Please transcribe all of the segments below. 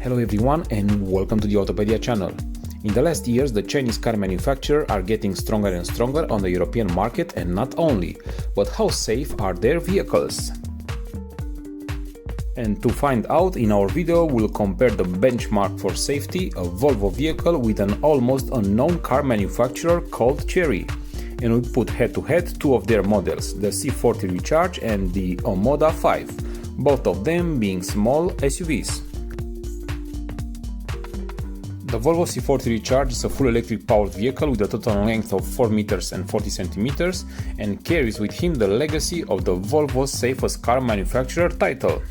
Hello everyone and welcome to the Autopedia channel. In the last years, the Chinese car manufacturers are getting stronger and stronger on the European market, and not only, but how safe are their vehicles? And to find out, in our video we'll compare the benchmark for safety, a Volvo vehicle with an almost unknown car manufacturer called Chery. And we put head to head two of their models, the C40 Recharge and the OMODA 5, both of them being small SUVs. The Volvo C40 Recharge is a full electric powered vehicle with a total length of 4 meters and 40 centimeters and carries with him the legacy of the Volvo Safest Car Manufacturer title.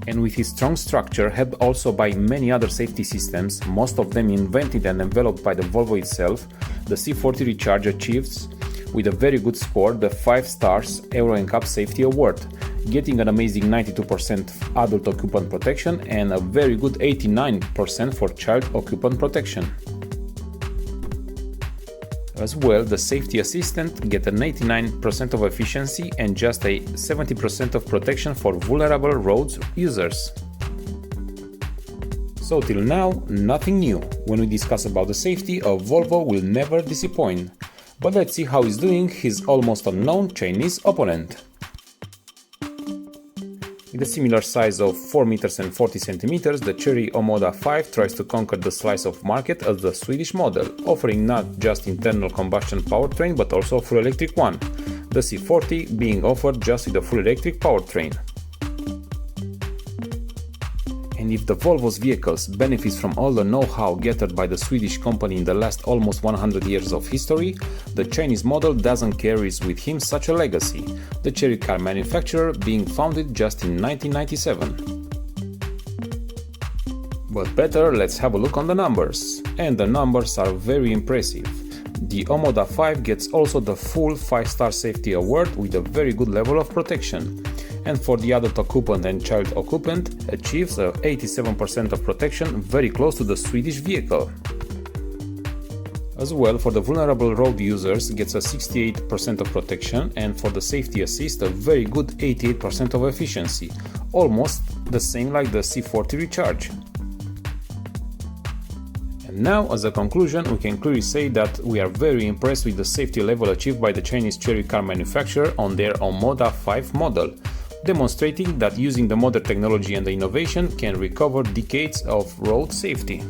And with his strong structure, helped also by many other safety systems, most of them invented and developed by the Volvo itself, the C40 Recharge achieves with a very good score the 5 stars EURONCAP Safety Award, getting an amazing 92% adult occupant protection and a very good 89% for child occupant protection. As well, the safety assistant gets an 89% of efficiency and just a 70% of protection for vulnerable road users. So till now, nothing new. When we discuss about the safety, a Volvo will never disappoint. But let's see how he's doing his almost unknown Chinese opponent. With a similar size of 4 meters and 40 centimeters, the Chery OMODA 5 tries to conquer the slice of market as the Swedish model, offering not just internal combustion powertrain but also a full electric one, the C40 being offered just with a full electric powertrain. And if the Volvo's vehicles benefit from all the know-how gathered by the Swedish company in the last almost 100 years of history, the Chinese model doesn't carry with him such a legacy, the Chery car manufacturer being founded just in 1997. But better, let's have a look on the numbers. And the numbers are very impressive. The OMODA 5 gets also the full 5-star safety award with a very good level of protection. And for the adult occupant and child occupant, achieves a 87% of protection, very close to the Swedish vehicle. As well, for the vulnerable road users, gets a 68% of protection, and for the safety assist, a very good 88% of efficiency, almost the same like the C40 Recharge. And now, as a conclusion, we can clearly say that we are very impressed with the safety level achieved by the Chinese Chery car manufacturer on their OMODA 5 model, demonstrating that using the modern technology and the innovation can recover decades of road safety.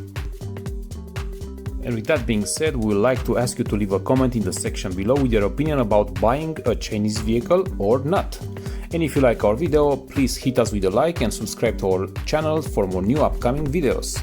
And with that being said, we would like to ask you to leave a comment in the section below with your opinion about buying a Chinese vehicle or not. And if you like our video, please hit us with a like and subscribe to our channel for more new upcoming videos.